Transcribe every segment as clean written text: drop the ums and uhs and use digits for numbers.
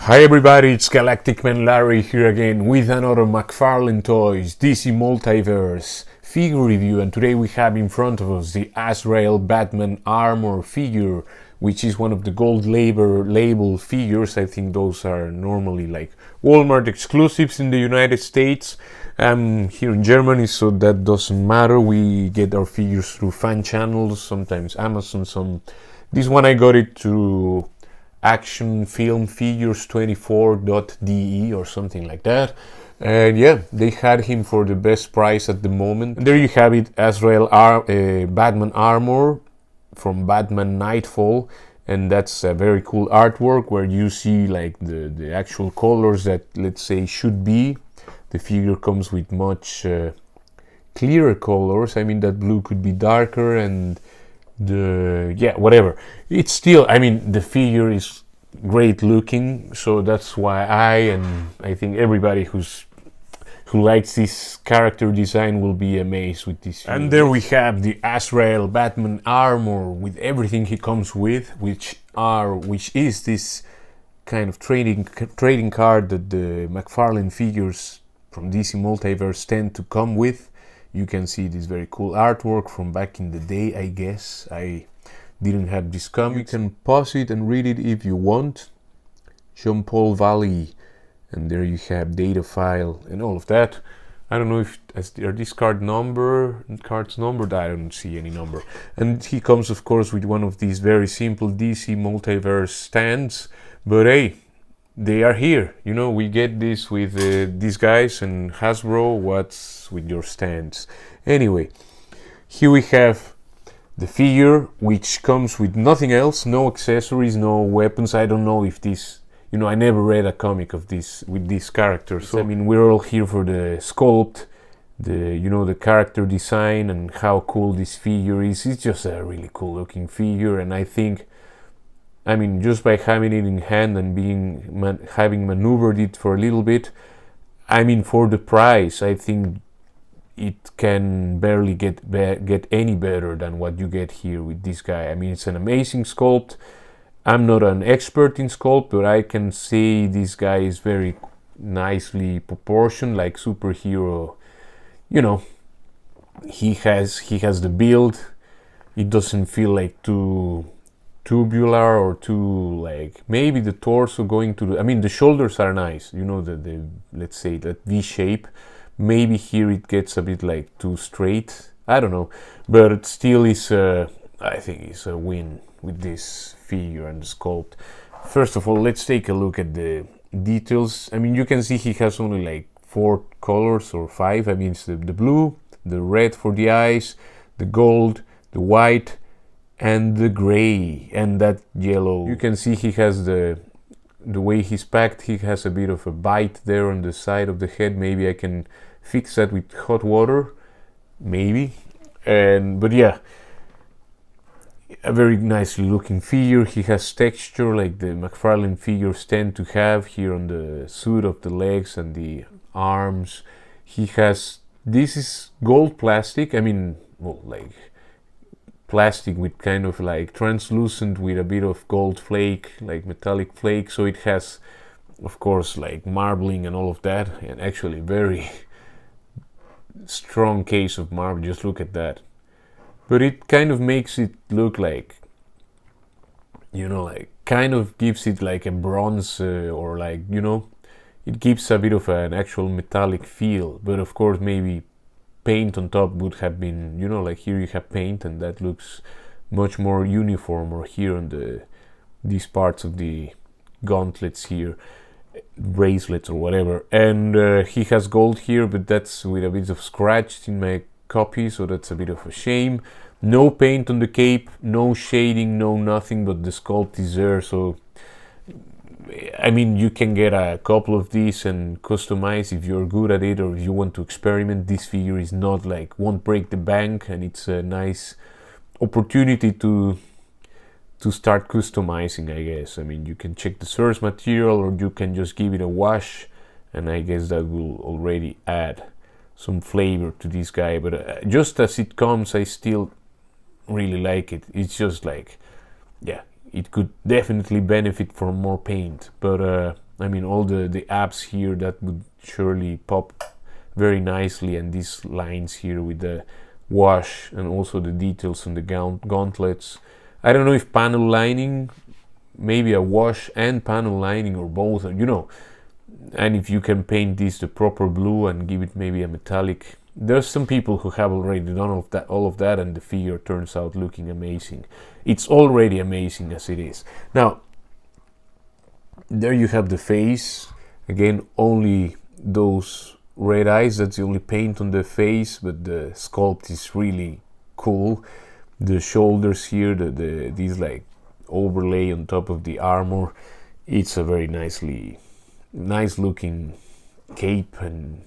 Hi everybody, it's Galactic Man Larry here again with another McFarlane Toys DC Multiverse figure review, and today we have in front of us the Azrael Batman armor figure, which is one of the gold label figures. I think those are normally like Walmart exclusives in the United States. Here in Germany, so that doesn't matter. We get our figures through fan channels, sometimes Amazon. This one I got it through Action Film Figures 24.de or something like that, and yeah, they had him for the best price at the moment. And there you have it, Azrael Batman armor from Batman Knightfall, and that's a very cool artwork where you see like the actual colors that, let's say, should be. The figure comes with much clearer colors. I mean, that blue could be darker, and whatever. It's still, I mean, the figure is great looking, so that's why I think everybody who likes this character design will be amazed with this figure. And there we have the Azrael Batman armor with everything he comes with, which is this kind of trading card that the McFarlane figures from DC Multiverse tend to come with. You can see this very cool artwork from back in the day, I guess. I didn't have this comic. You can pause it and read it if you want. Jean-Paul Valley. And there you have data file and all of that. I don't know if are these cards numbered. I don't see any number. And he comes, of course, with one of these very simple DC Multiverse stands. But hey, they are here. You know, we get this with these guys, and Hasbro, what's with your stands? Anyway, here we have the figure, which comes with nothing else, no accessories, no weapons. I don't know if this, you know, I never read a comic of this with this character. So I mean, we're all here for the sculpt, the character design, and how cool this figure is. It's just a really cool looking figure, and I think, I mean, just by having it in hand and having maneuvered it for a little bit, I mean, for the price, I think it can barely get any better than what you get here with this guy. I mean, it's an amazing sculpt. I'm not an expert in sculpt, but I can say this guy is very nicely proportioned, like superhero. You know, he has the build. It doesn't feel like too tubular or too, like, maybe the torso going to the, I mean, the shoulders are nice, you know, the let's say that V shape. Maybe here it gets a bit like too straight, I don't know, but it still is I think it's a win with this figure and the sculpt. First of all, let's take a look at the details. I mean, you can see he has only like 4 colors or 5. I mean, it's the blue, the red for the eyes, the gold, the white, and the gray, and that yellow. You can see he has the way he's packed. He has a bit of a bite there on the side of the head. Maybe I can fix that with hot water, maybe. But yeah, a very nicely looking figure. He has texture like the McFarlane figures tend to have here on the suit of the legs and the arms. This is gold plastic. I mean, well, like plastic with kind of like translucent with a bit of gold flake, like metallic flake, so it has, of course, like marbling and all of that, and actually very strong case of marble. Just look at that. But it kind of makes it look like, you know, like kind of gives it like a bronze or like, you know, it gives a bit of an actual metallic feel. But of course, maybe paint on top would have been, you know, like here you have paint and that looks much more uniform, or here on these parts of the gauntlets here, bracelets or whatever. And he has gold here, but that's with a bit of scratch in my copy, so that's a bit of a shame. No paint on the cape, no shading, no nothing, but the sculpt is there. So I mean, you can get a couple of these and customize if you're good at it, or if you want to experiment. This figure is not like, won't break the bank, and it's a nice opportunity to start customizing, I guess. I mean, you can check the source material, or you can just give it a wash, and I guess that will already add some flavor to this guy. But just as it comes, I still really like it. It's just like, yeah, it could definitely benefit from more paint. But I mean, all the abs here, that would surely pop very nicely, and these lines here with the wash and also the details on the gauntlets. I don't know if panel lining, maybe a wash and panel lining, or both, you know. And if you can paint this the proper blue and give it maybe a metallic. There's some people who have already done all of that, and the figure turns out looking amazing. It's already amazing as it is. Now, there you have the face. Again, only those red eyes, that's the only paint on the face, but the sculpt is really cool. The shoulders here, these like overlay on top of the armor, it's a very nice looking cape and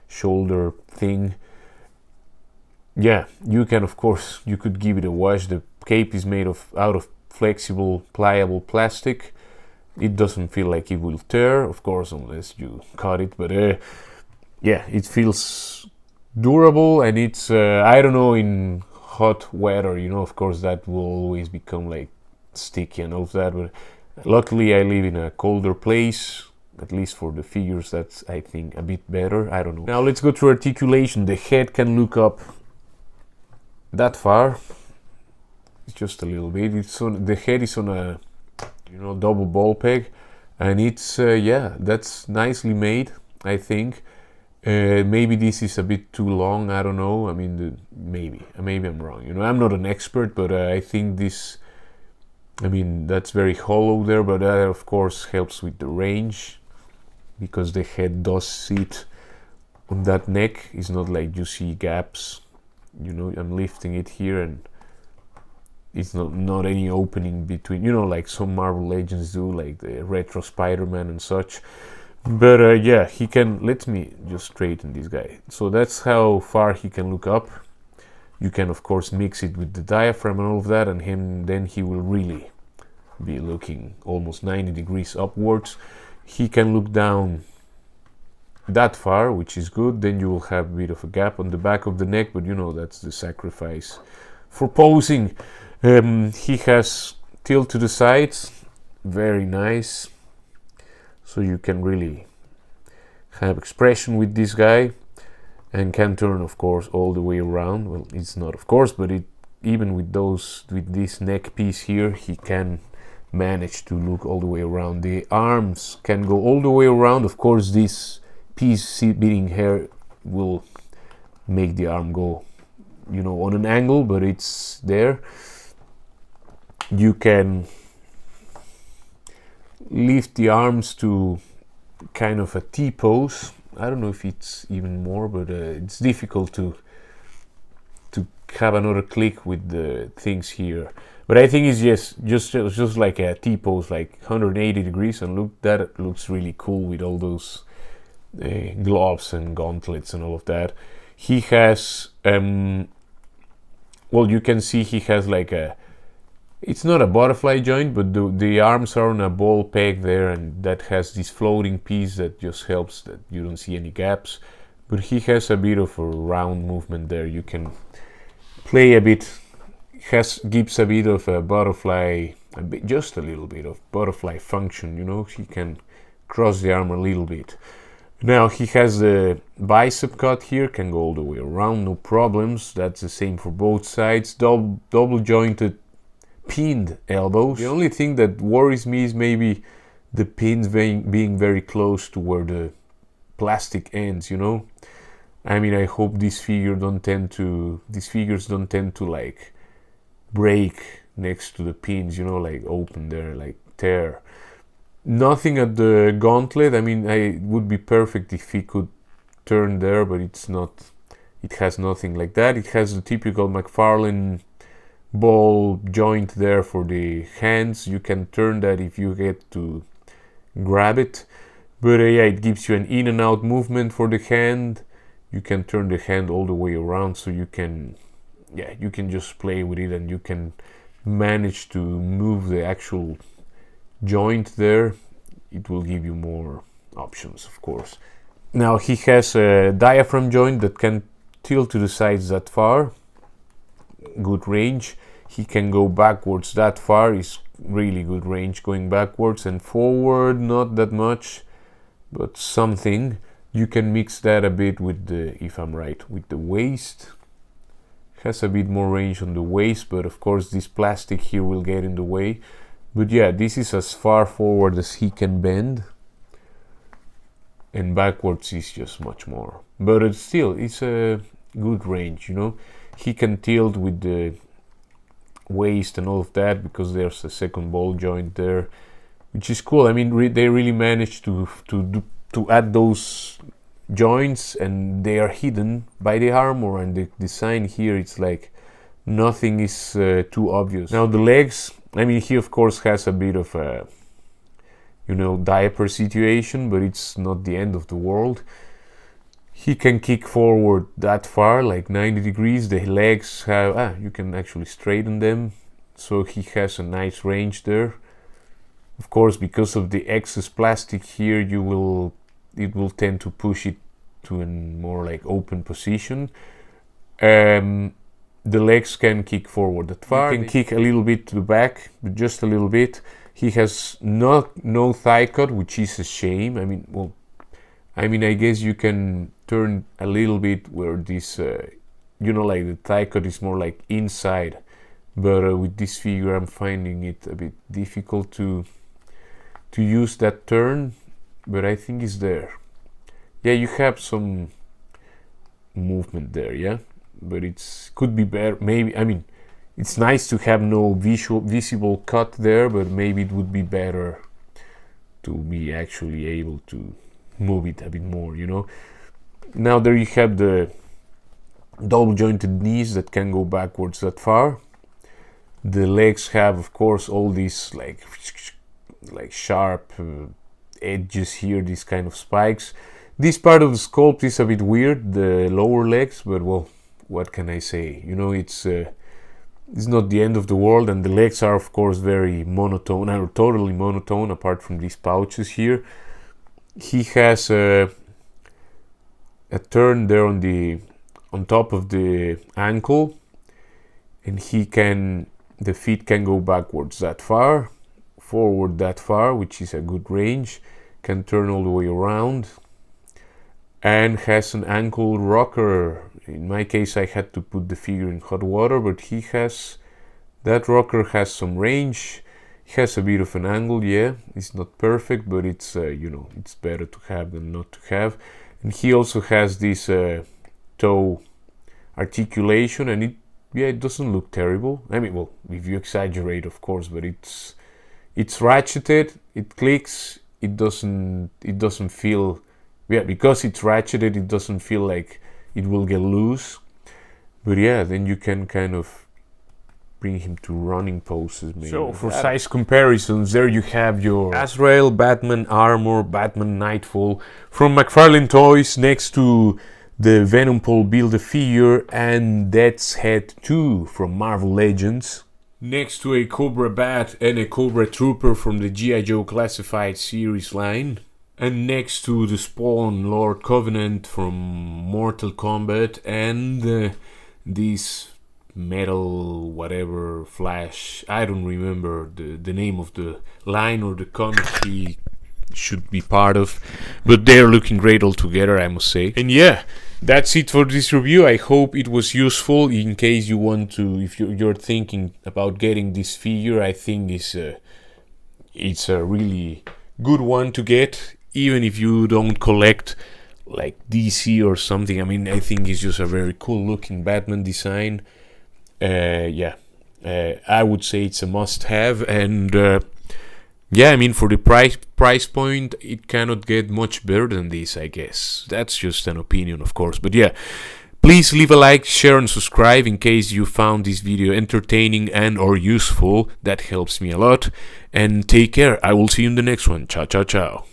shoulder thing. Yeah, you can, of course, you could give it a wash. The cape is made out of flexible, pliable plastic. It doesn't feel like it will tear, of course, unless you cut it, but yeah, it feels durable, and it's I don't know, in hot weather, you know, of course that will always become like sticky and all of that, but luckily I live in a colder place. At least for the figures, that's, I think, a bit better. I don't know. Now let's go to articulation. The head can look up that far. It's just a little bit. It's on, the head is on a, you know, double ball peg, and it's yeah, that's nicely made, I think. Maybe this is a bit too long. I don't know. I mean, maybe I'm wrong. You know, I'm not an expert, but I think this. I mean, that's very hollow there, but that of course helps with the range, because the head does sit on that neck. It's not like you see gaps. You know, I'm lifting it here, and it's not any opening between, you know, like some Marvel Legends do, like the Retro Spider-Man and such. But yeah, he can, let me just straighten this guy. So that's how far he can look up. You can of course mix it with the diaphragm and all of that, and then he will really be looking almost 90 degrees upwards. He can look down that far, which is good. Then you will have a bit of a gap on the back of the neck, but you know, that's the sacrifice for posing. He has tilt to the sides, very nice. So you can really have expression with this guy, and can turn, of course, all the way around. Well, it's not, of course, but it, even with this neck piece here, he can manage to look all the way around. The arms can go all the way around. Of course, this piece beating hair will make the arm go, you know, on an angle, but it's there. You can lift the arms to kind of a T pose. I don't know if it's even more, but it's difficult to have another click with the things here. But I think it's just like a T pose, like 180 degrees, and look, that looks really cool with all those gloves and gauntlets and all of that. He has, well, you can see he has like a, it's not a butterfly joint, but the arms are on a ball peg there, and that has this floating piece that just helps that you don't see any gaps. But he has a bit of a round movement there. You can play a bit, gives a bit of a butterfly, just a little bit of butterfly function, you know. He can cross the arm a little bit. Now he has the bicep cut here, can go all the way around, no problems. That's the same for both sides. Double jointed pinned elbows. The only thing that worries me is maybe the pins being very close to where the plastic ends, you know. I mean, I hope these figures don't tend to like break next to the pins, you know, like open there, like tear. Nothing at the gauntlet. I mean, it would be perfect if he could turn there, but it's not. It has nothing like that. It has the typical McFarlane ball joint there for the hands. You can turn that if you get to grab it, but yeah, it gives you an in and out movement for the hand. You can turn the hand all the way around, so you can, yeah, you can just play with it, and you can manage to move the actual joint there. It will give you more options, of course. Now he has a diaphragm joint that can tilt to the sides that far. Good range. He can go backwards that far. Is really good range going backwards and forward, not that much, but something. You can mix that a bit with the, if I'm right, with the waist. Has a bit more range on the waist, but of course this plastic here will get in the way. But yeah, this is as far forward as he can bend, and backwards is just much more. But it's still, it's a good range, you know. He can tilt with the waist and all of that because there's a second ball joint there, which is cool. I mean, they really managed to add those joints, and they are hidden by the armor, and the design here, it's like nothing is too obvious. Now the legs, I mean, he of course has a bit of a, you know, diaper situation, but it's not the end of the world. He can kick forward that far, like 90 degrees. The legs have, you can actually straighten them, so he has a nice range there. Of course, because of the excess plastic here, it will tend to push it to a more like open position. The legs can kick forward that far. He can kick a little bit to the back, but just a little bit. He has no thigh cut, which is a shame. I mean, well, I guess you can turn a little bit where this, you know, like the thigh cut is more like inside. But with this figure, I'm finding it a bit difficult to use that turn. But I think it's there. Yeah, you have some movement there, yeah, but it's could be better. Maybe, I mean, it's nice to have no visible cut there, but maybe it would be better to be actually able to move it a bit more, you know. Now there you have the double jointed knees that can go backwards that far. The legs have, of course, all these like sharp edges here, these kind of spikes. This part of the sculpt is a bit weird, the lower legs, but well, what can I say? You know, it's not the end of the world, and the legs are of course very monotone, or totally monotone, apart from these pouches here. He has a turn there on top of the ankle, and the feet can go backwards that far, forward that far, which is a good range, can turn all the way around, and has an ankle rocker. In my case, I had to put the figure in hot water, but that rocker has some range. He has a bit of an angle, yeah, it's not perfect, but it's you know, it's better to have than not to have. And he also has this toe articulation, and it doesn't look terrible. I mean, well, if you exaggerate, of course, but it's ratcheted, it clicks, it doesn't feel, yeah, because it's ratcheted, it doesn't feel like it will get loose. But yeah, then you can kind of bring him to running poses maybe. So for size comparisons, there you have your Azrael, Batman Armor, Batman Knightfall from McFarlane Toys, next to the Venom Paul Build-A-Figure and Death's Head 2 from Marvel Legends, next to a Cobra Bat and a Cobra Trooper from the G.I. Joe Classified Series line, and next to the Spawn Lord Covenant from Mortal Kombat, and this metal whatever Flash, I don't remember the name of the line or the comic he should be part of, but they're looking great all together, I must say. And yeah, that's it for this review. I hope it was useful in case you want to, if you're thinking about getting this figure. I think it's a really good one to get, even if you don't collect like DC or something. I mean, I think it's just a very cool looking Batman design. I would say it's a must-have, and yeah, I mean, for the price point, it cannot get much better than this, I guess. That's just an opinion, of course, but yeah, please leave a like, share, and subscribe in case you found this video entertaining and or useful. That helps me a lot, and take care. I will see you in the next one. Ciao, ciao, ciao.